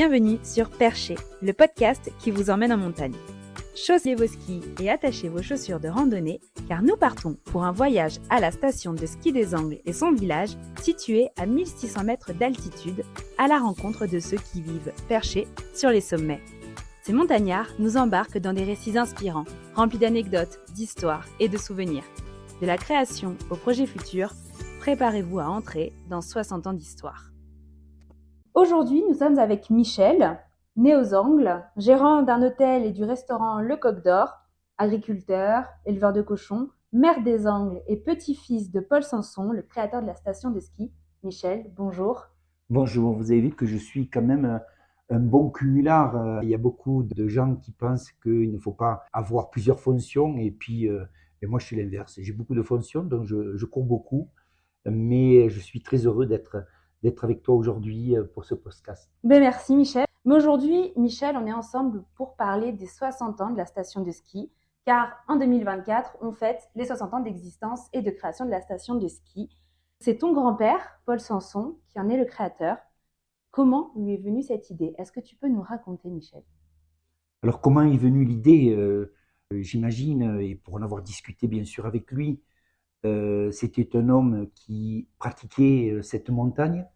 Bienvenue sur Perché, le podcast qui vous emmène en montagne. Chaussez vos skis et attachez vos chaussures de randonnée car nous partons pour un voyage à la station de ski des Angles et son village situé à 1600 mètres d'altitude à la rencontre de ceux qui vivent perchés sur les sommets. Ces montagnards nous embarquent dans des récits inspirants, remplis d'anecdotes, d'histoires et de souvenirs. De la création au projet futur, préparez-vous à entrer dans 60 ans d'histoire. Aujourd'hui, nous sommes avec Michel, né aux Angles, gérant d'un hôtel et du restaurant Le Coq d'Or, agriculteur, éleveur de cochons, maire des Angles et petit-fils de Paul Sanson, le créateur de la station de ski. Michel, bonjour. Bonjour, vous avez vu que je suis quand même un bon cumulard. Il y a beaucoup de gens qui pensent qu'il ne faut pas avoir plusieurs fonctions et puis moi je suis l'inverse. J'ai beaucoup de fonctions, donc je cours beaucoup, mais je suis très heureux d'être avec toi aujourd'hui pour ce podcast. Merci Michel. Mais aujourd'hui, Michel, on est ensemble pour parler des 60 ans de la station de ski, car en 2024, on fête les 60 ans d'existence et de création de la station de ski. C'est ton grand-père, Paul Sanson, qui en est le créateur. Comment lui est venue cette idée? Est-ce que tu peux nous raconter, Michel? Alors comment est venue l'idée? J'imagine, et pour en avoir discuté bien sûr avec lui, c'était un homme qui pratiquait cette montagne,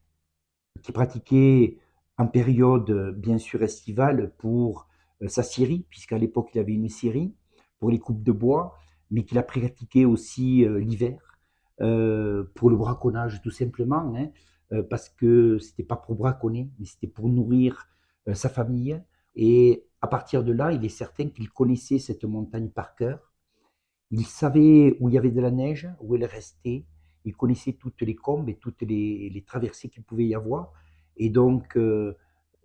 qui pratiquait en période bien sûr estivale pour sa scierie, puisqu'à l'époque il avait une scierie pour les coupes de bois, mais qu'il a pratiqué aussi l'hiver pour le braconnage tout simplement, parce que c'était pas pour braconner, mais c'était pour nourrir sa famille. Et à partir de là, il est certain qu'il connaissait cette montagne par cœur. Il savait où il y avait de la neige, où elle restait. Il connaissait toutes les combes et toutes les traversées qu'il pouvait y avoir. Et donc,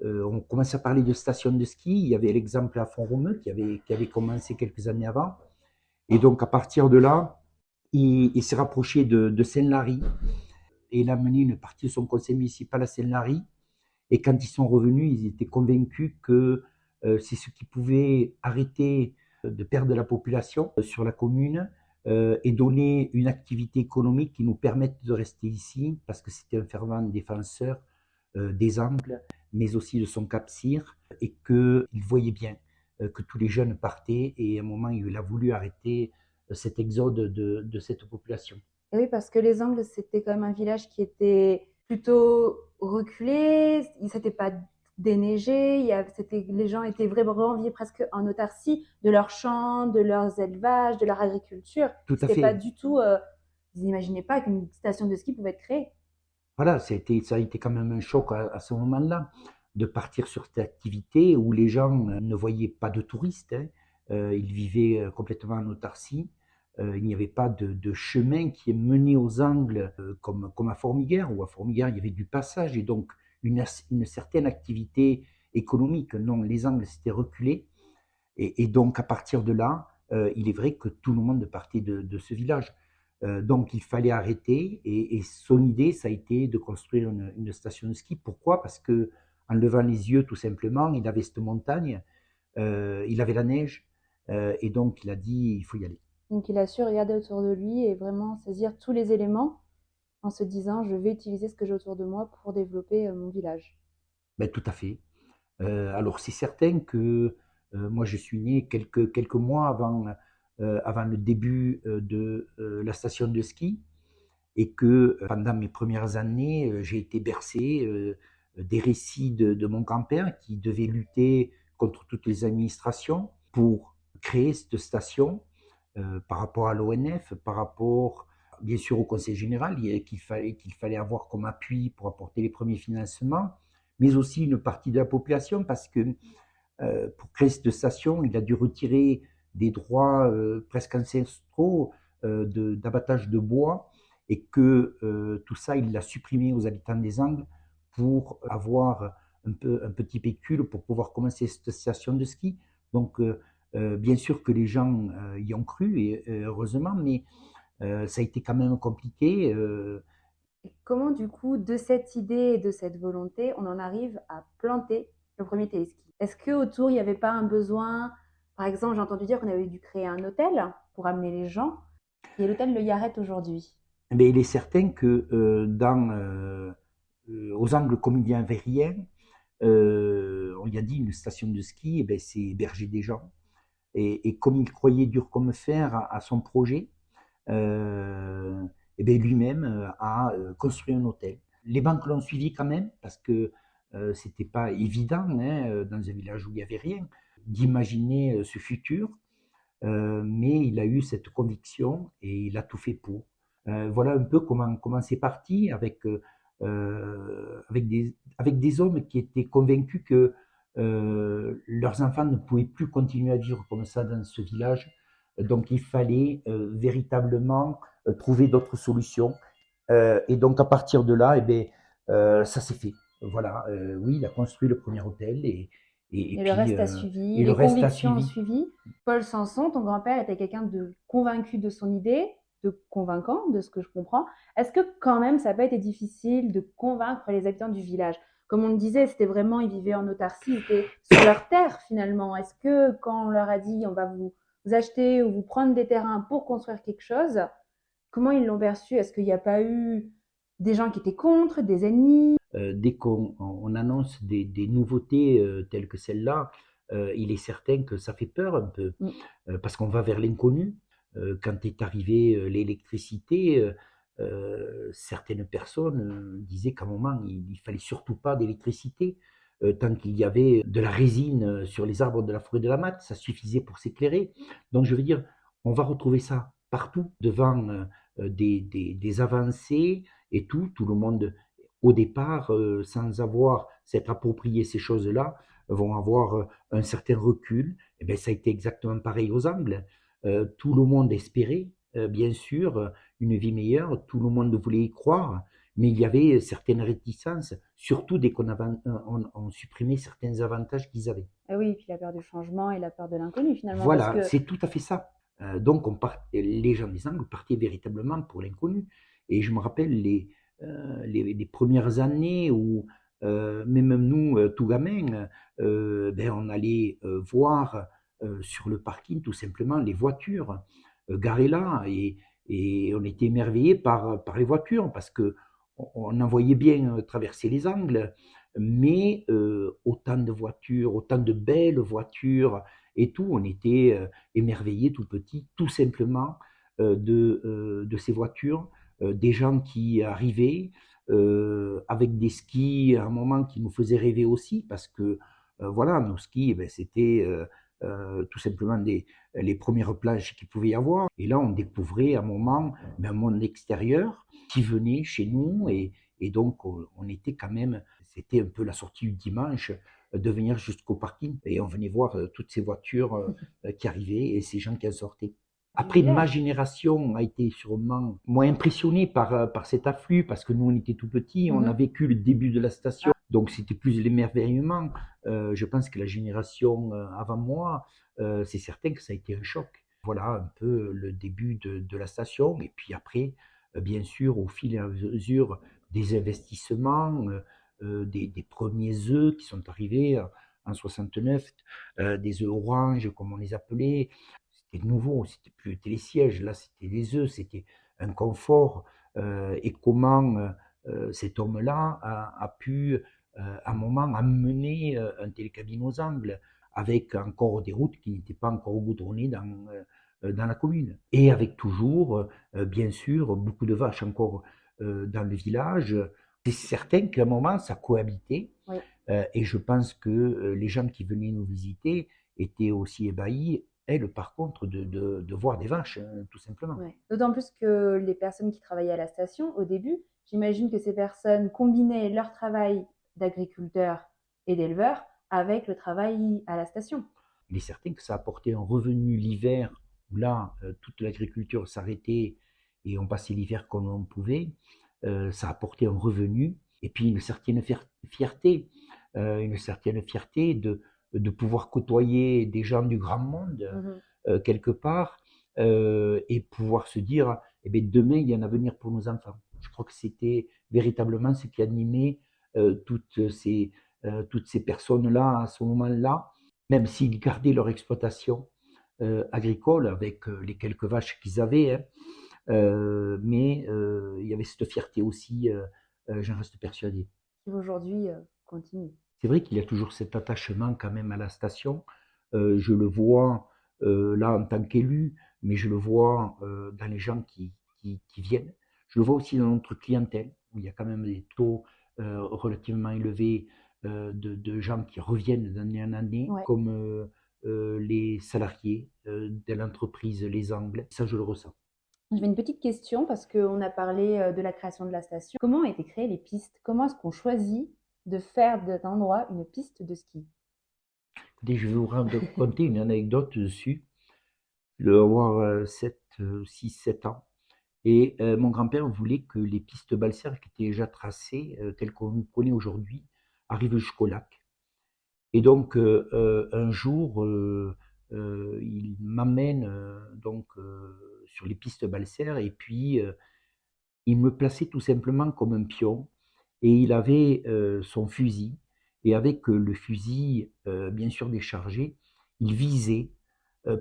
on commence à parler de station de ski. Il y avait l'exemple à Font-Romeu qui avait commencé quelques années avant. Et donc, à partir de là, il s'est rapproché de Saint-Lary et il a mené une partie de son conseil municipal à Saint-Lary. Et quand ils sont revenus, ils étaient convaincus que c'est ce qui pouvait arrêter de perdre la population sur la commune et donner une activité économique qui nous permette de rester ici, parce que c'était un fervent défenseur des Angles, mais aussi de son Cap-Cyr, et qu'il voyait bien que tous les jeunes partaient, et à un moment, il a voulu arrêter cet exode de cette population. Et oui, parce que les Angles, c'était quand même un village qui était plutôt reculé, il s'était pas déneigé, les gens étaient vraiment vivaient presque en autarcie de leurs champs, de leurs élevages, de leur agriculture. Tout à C'était pas fait. du tout, ils n'imaginaient pas qu'une station de ski pouvait être créée. Voilà, ça a été quand même un choc à ce moment-là, de partir sur cette activité où les gens ne voyaient pas de touristes, ils vivaient complètement en autarcie. Il n'y avait pas de chemin qui est mené aux Angles comme à Formiguères, où à Formiguères il y avait du passage et donc une certaine activité économique. Non, les Angles s'étaient reculés et donc à partir de là, il est vrai que tout le monde partait de ce village. Donc il fallait arrêter et son idée, ça a été de construire une station de ski. Pourquoi? Parce que en levant les yeux, tout simplement, il avait cette montagne, il avait la neige, et donc il a dit il faut y aller. Donc il a su regarder autour de lui et vraiment saisir tous les éléments en se disant je vais utiliser ce que j'ai autour de moi pour développer mon village. Ben, tout à fait. Alors c'est certain que moi je suis né quelques mois avant le début de la station de ski et que pendant mes premières années, j'ai été bercé des récits de mon grand-père qui devait lutter contre toutes les administrations pour créer cette station par rapport à l'ONF, par rapport bien sûr au Conseil général, qu'il fallait avoir comme appui pour apporter les premiers financements, mais aussi une partie de la population parce que pour créer cette station, il a dû retirer des droits presque ancestraux d'abattage de bois et que tout ça, il l'a supprimé aux habitants des Angles pour avoir un petit pécule pour pouvoir commencer cette station de ski. Donc, bien sûr que les gens y ont cru, et heureusement, mais ça a été quand même compliqué. Et comment du coup, de cette idée et de cette volonté, on en arrive à planter le premier téléski? Est-ce qu'autour, il n'y avait pas un besoin? Par exemple, j'ai entendu dire qu'on avait dû créer un hôtel pour amener les gens. Et l'hôtel Le Yarret aujourd'hui. Mais il est certain que aux Angles, comme il n'y avait rien, on lui a dit une station de ski, eh ben, c'est héberger des gens. Et comme il croyait dur comme fer à son projet, eh ben, lui-même a construit un hôtel. Les banques l'ont suivi quand même parce que c'était pas évident hein, dans un village où il n'y avait rien d'imaginer ce futur. Mais il a eu cette conviction et il a tout fait pour. Voilà un peu comment c'est parti avec des hommes qui étaient convaincus que leurs enfants ne pouvaient plus continuer à vivre comme ça dans ce village. Donc il fallait véritablement trouver d'autres solutions. Et donc à partir de là, eh bien, ça s'est fait. Voilà, oui, il a construit le premier hôtel et Et le puis reste a suivi, et le les reste a convictions ont suivi. suivi. Paul Sanson, ton grand-père, était quelqu'un de convaincu de son idée, de convaincant, de ce que je comprends. Est-ce que quand même, ça n'a pas été difficile de convaincre les habitants du village? Comme on le disait, c'était vraiment, ils vivaient en autarcie, ils étaient sur leur terre finalement. Est-ce que quand on leur a dit, on va vous acheter ou vous prendre des terrains pour construire quelque chose, comment ils l'ont perçu? Est-ce qu'il n'y a pas eu des gens qui étaient contre, des ennemis? Dès qu'on annonce des nouveautés telles que celle-là, il est certain que ça fait peur un peu, Mm. parce qu'on va vers l'inconnu. Quand est arrivée l'électricité, certaines personnes disaient qu'à un moment, il ne fallait surtout pas d'électricité. Tant qu'il y avait de la résine sur les arbres de la forêt de la Matte, ça suffisait pour s'éclairer. Donc je veux dire, on va retrouver ça partout, devant des avancées et tout le monde au départ, sans avoir s'être approprié ces choses-là, vont avoir un certain recul. Et bien, ça a été exactement pareil aux Angles. Tout le monde espérait, bien sûr, une vie meilleure. Tout le monde voulait y croire, mais il y avait certaines réticences, surtout dès on supprimait certains avantages qu'ils avaient. Ah oui, et puis la peur du changement et la peur de l'inconnu finalement, parce Voilà, que c'est tout à fait ça. Donc, les gens des Angles partaient véritablement pour l'inconnu. Et je me rappelle les premières années où, même nous, tout gamins, ben, on allait voir sur le parking tout simplement les voitures garées là. Et on était émerveillés par les voitures parce que on en voyait bien traverser les Angles, mais autant de voitures, autant de belles voitures et tout, on était émerveillés tout petit, tout simplement de ces voitures, des gens qui arrivaient avec des skis à un moment qui nous faisaient rêver aussi, parce que voilà, nos skis, eh ben, c'était tout simplement les premières plages qu'il pouvait y avoir. Et là, on découvrait à un moment un monde extérieur qui venait chez nous et donc on était quand même, c'était un peu la sortie du dimanche de venir jusqu'au parking et on venait voir toutes ces voitures qui arrivaient et ces gens qui en sortaient. du Après, ma village. génération a été sûrement moins impressionnée par cet afflux parce que nous, on était tout petits, on a Mhm. vécu le début de la station, Ah, donc c'était plus l'émerveillement. Je pense que la génération avant moi, c'est certain que ça a été un choc. Voilà un peu le début de la station. Et puis après, bien sûr, au fil et à mesure des investissements, des premiers œufs qui sont arrivés en 69, des œufs orange, comme on les appelait. C'était nouveau, c'était plus les sièges, là c'était des œufs, c'était un confort. Et comment cet homme-là a pu à un moment amener un télécabine aux Angles avec encore des routes qui n'étaient pas encore goudronnées dans la commune. Et avec toujours, bien sûr, beaucoup de vaches encore dans le village. C'est certain qu'à un moment, ça cohabitait. oui. Et je pense que les gens qui venaient nous visiter étaient aussi ébahis, elles, par contre, de voir des vaches, tout simplement. Ouais. D'autant plus que les personnes qui travaillaient à la station, au début, j'imagine que ces personnes combinaient leur travail d'agriculteur et d'éleveur avec le travail à la station. Il est certain que ça apportait un revenu l'hiver, où là, toute l'agriculture s'arrêtait et on passait l'hiver comme on pouvait. Ça apportait un revenu et puis une certaine fierté de pouvoir côtoyer des gens du grand monde Mhm. quelque part et pouvoir se dire, eh bien, demain, il y a un avenir pour nos enfants. Je crois que c'était véritablement ce qui animait toutes ces personnes-là à ce moment-là, même s'ils gardaient leur exploitation agricole avec les quelques vaches qu'ils avaient, hein, mais il y avait cette fierté aussi, j'en reste persuadé. Qui aujourd'hui continue. c'est vrai qu'il y a toujours cet attachement quand même à la station. Je le vois là en tant qu'élu, mais je le vois dans les gens qui viennent. Je le vois aussi dans notre clientèle, où il y a quand même des taux relativement élevés de gens qui reviennent d'année en année, Ouais. comme les salariés de l'entreprise Les Angles. Ça, je le ressens. J'avais une petite question parce qu'on a parlé de la création de la station. Comment ont été créées les pistes? Comment est-ce qu'on choisit de faire de cet endroit une piste de ski? Écoutez, je vais vous raconter une anecdote dessus. Je dois avoir 6, 7 ans. Et mon grand-père voulait que les pistes balséères qui étaient déjà tracées, telles qu'on nous connaît aujourd'hui, arrivent jusqu'au lac. Et donc, un jour, il m'amène donc sur les pistes balséères et puis il me plaçait tout simplement comme un pion. Et il avait son fusil. Et avec le fusil, bien sûr déchargé, il visait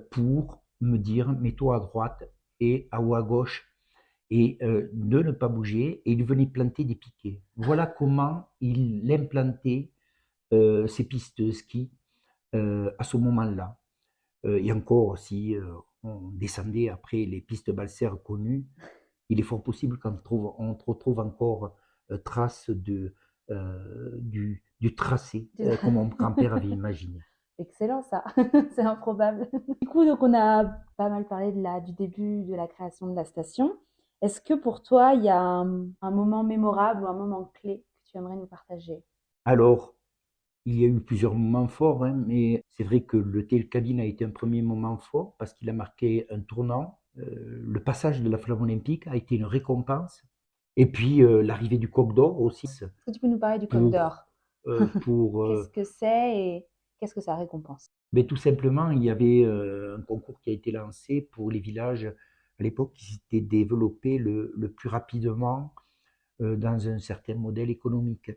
pour me dire mets-toi à droite et ou à gauche et de ne pas bouger, et il venait planter des piquets. Voilà comment il implantait ses pistes de ski à ce moment-là. Et encore, si on descendait après les pistes balséères connues, il est fort possible on retrouve encore traces du tracé, comme mon grand-père avait imaginé. Excellent ça, c'est improbable. Du coup, donc on a pas mal parlé du début de la création de la station. Est-ce que pour toi, il y a un moment mémorable ou un moment clé que tu aimerais nous partager? Alors, il y a eu plusieurs moments forts, hein, mais c'est vrai que le télécabine a été un premier moment fort parce qu'il a marqué un tournant. Le passage de la flamme olympique a été une récompense. Et puis l'arrivée du coq d'or aussi Est-ce que tu peux nous parler du Coq pour, d'Or? pour Qu'est-ce que c'est et qu'est-ce que ça récompense? mais tout simplement, il y avait un concours qui a été lancé pour les villages à l'époque qui s'étaient développés le plus rapidement dans un certain modèle économique.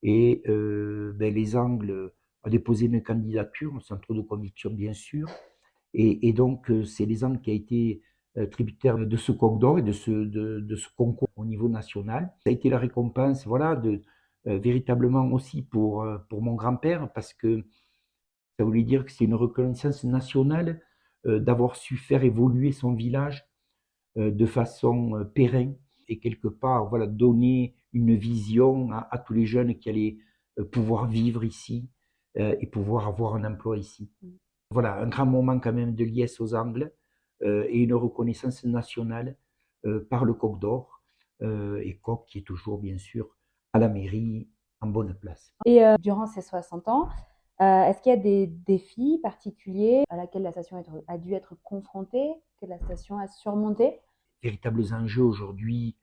Et les Angles ont déposé une candidature, sans trop de conviction bien sûr. Et donc, c'est les Angles qui a été tributaire de ce coq d'or et de ce concours au niveau national. Ça a été la récompense, voilà, véritablement aussi pour mon grand-père, parce que ça voulait dire que c'est une reconnaissance nationale d'avoir su faire évoluer son village de façon pérenne et quelque part voilà, donner une vision à tous les jeunes qui allaient pouvoir vivre ici et pouvoir avoir un emploi ici. Voilà, un grand moment quand même de liesse aux Angles et une reconnaissance nationale par le Coq d'Or et Coq qui est toujours bien sûr à la mairie en bonne place. Et durant ces 60 ans, est-ce qu'il y a des défis particuliers à laquelle la station a dû être confrontée, que la station a surmonté? Véritables enjeux aujourd'hui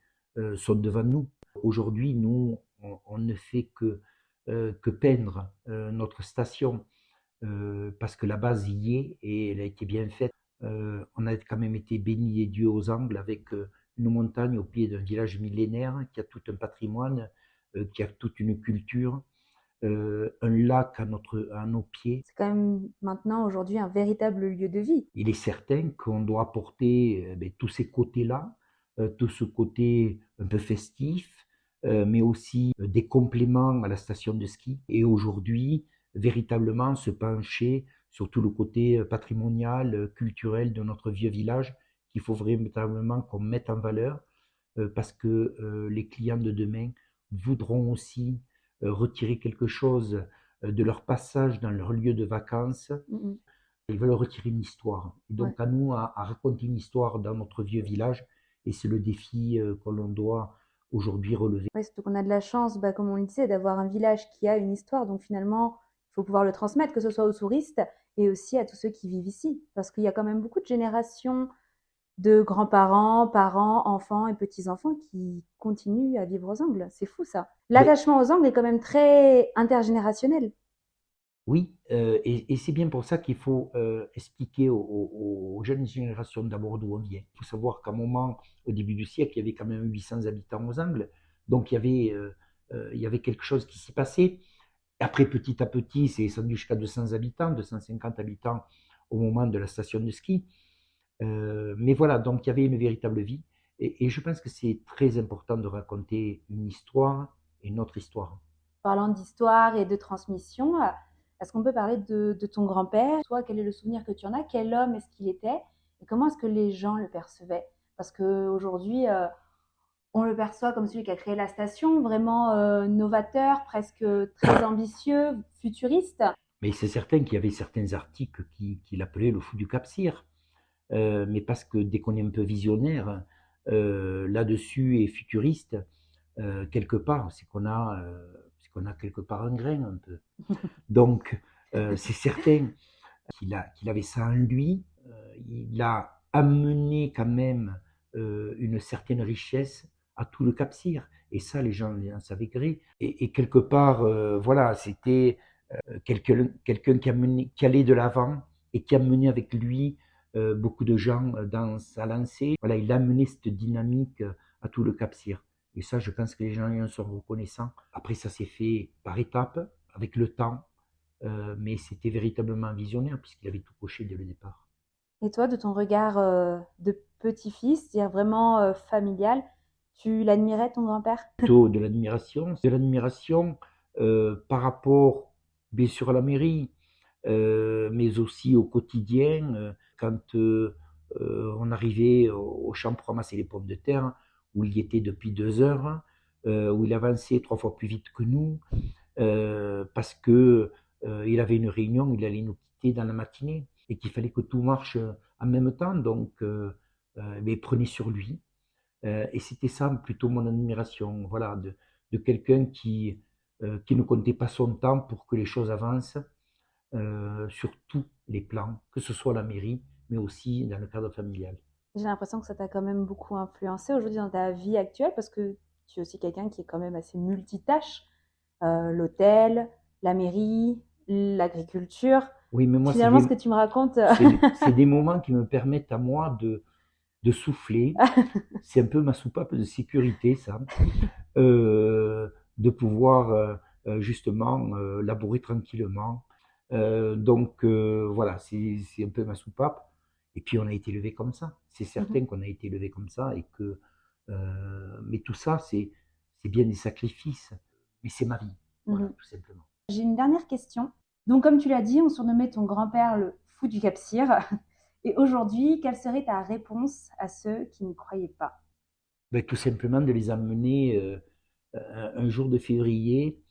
sont devant nous. Aujourd'hui, nous, on ne fait que peindre notre station parce que la base y est et elle a été bien faite. On a quand même été bénis des dieux aux Angles avec une montagne au pied d'un village millénaire qui a tout un patrimoine, qui a toute une culture, un lac à nos pieds. C'est quand même maintenant aujourd'hui un véritable lieu de vie. Il est certain qu'on doit apporter tous ces côtés-là, tout ce côté un peu festif, mais aussi des compléments à la station de ski. Et aujourd'hui, véritablement se pencher sur tout le côté patrimonial, culturel de notre vieux village, qu'il faut véritablement qu'on mette en valeur, parce que les clients de demain voudront aussi retirer quelque chose de leur passage dans leur lieu de vacances. Mm. Ils veulent retirer une histoire. Et Ouais. donc à nous à raconter une histoire dans notre vieux village. Et c'est le défi que l'on doit aujourd'hui relever. Ouais, surtout qu'on a de la chance, bah, comme on le disait, d'avoir un village qui a une histoire. Donc finalement, il faut pouvoir le transmettre, que ce soit aux touristes et aussi à tous ceux qui vivent ici. Parce qu'il y a quand même beaucoup de générations de grands-parents, parents, enfants et petits-enfants qui continuent à vivre aux Angles. C'est fou ça. Mais L'attachement aux Angles est quand même très intergénérationnel. oui, et c'est bien pour ça qu'il faut expliquer aux jeunes générations d'abord d'où on vient. Il faut savoir qu'à un moment, au début du siècle, il y avait quand même 800 habitants aux Angles. Donc il y avait quelque chose qui s'y passait. Après, petit à petit, c'est descendu jusqu'à 200 habitants, 250 habitants au moment de la station de ski. Mais voilà, donc il y avait une véritable vie. Et je pense que c'est très important de raconter une histoire et notre histoire. Parlant d'histoire et de transmission, est-ce qu'on peut parler de ton grand-père? Toi, quel est le souvenir que tu en as? Quel homme est-ce qu'il était? Et comment est-ce que les gens le percevaient? Parce qu'aujourd'hui, on le perçoit comme celui qui a créé la station, vraiment novateur, presque très ambitieux, futuriste. Mais c'est certain qu'il y avait certains articles qui l'appelaient le fou du Cap-Cyr. Mais parce que dès qu'on est un peu visionnaire là-dessus et futuriste, quelque part, c'est qu'on a quelque part un grain un peu. Donc, c'est certain qu'il avait ça en lui. Il a amené quand même une certaine richesse à tout le Cap-Cyr. Et ça, les gens en savaient gré. Et quelque part, voilà, c'était quelqu'un qui allait de l'avant et qui a mené avec lui beaucoup de gens dans sa lancée. Voilà, il a amené cette dynamique à tout le Cap-Cyr. Et ça, je pense que les gens en sont reconnaissants. Après, ça s'est fait par étapes, avec le temps, mais c'était véritablement visionnaire puisqu'il avait tout coché dès le départ. Et toi, de ton regard de petit-fils, c'est-à-dire vraiment familial, tu l'admirais, ton grand-père? Plutôt de l'admiration par rapport, bien sûr, à la mairie, mais aussi au quotidien, quand on arrivait au champ pour ramasser les pommes de terre, où il y était depuis 2 heures, où il avançait 3 fois plus vite que nous, parce que il avait une réunion, il allait nous quitter dans la matinée, et qu'il fallait que tout marche en même temps, donc mais il prenait sur lui. Et c'était ça plutôt mon admiration, voilà, de quelqu'un qui ne comptait pas son temps pour que les choses avancent, sur tous les plans, que ce soit la mairie, mais aussi dans le cadre familial. J'ai l'impression que ça t'a quand même beaucoup influencé aujourd'hui dans ta vie actuelle parce que tu es aussi quelqu'un qui est quand même assez multitâche. L'hôtel, la mairie, l'agriculture. Oui, mais moi, Finalement, ce que tu me racontes, c'est des moments qui me permettent à moi de souffler. C'est un peu ma soupape de sécurité, ça. De pouvoir justement labourer tranquillement. Donc voilà, c'est un peu ma soupape. Et puis on a été élevé comme ça. C'est certain qu'on a été élevé comme ça et que mais tout ça, c'est bien des sacrifices. Mais c'est ma vie, voilà, tout simplement. J'ai une dernière question. Donc, comme tu l'as dit, on surnommait ton grand-père le fou du Cap-Cyr. Et aujourd'hui, quelle serait ta réponse à ceux qui ne croyaient pas? Ben, tout simplement de les amener un jour de février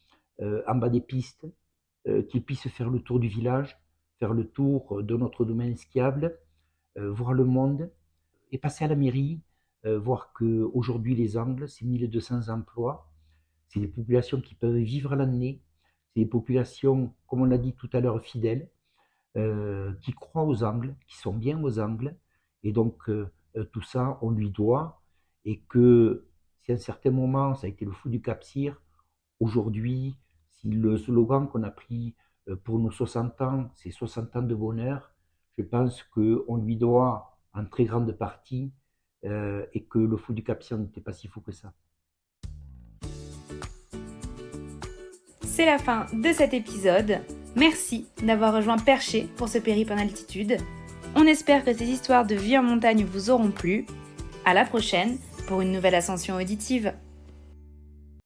en bas des pistes, qu'ils puissent faire le tour du village, faire le tour de notre domaine skiable, voir le monde et passer à la mairie, voir qu'aujourd'hui les Angles, c'est 1200 emplois, c'est des populations qui peuvent vivre l'année, c'est des populations, comme on l'a dit tout à l'heure, fidèles, qui croient aux Angles, qui sont bien aux Angles, et donc tout ça, on lui doit, et que si à un certain moment, ça a été le fou du Cap-Cyr, aujourd'hui, si le slogan qu'on a pris pour nos 60 ans, c'est 60 ans de bonheur, je pense qu'on lui doit en très grande partie, et que le fou du Cap-Cyr n'était pas si fou que ça. C'est la fin de cet épisode. Merci d'avoir rejoint Perché pour ce périple en altitude. On espère que ces histoires de vie en montagne vous auront plu. À la prochaine pour une nouvelle ascension auditive.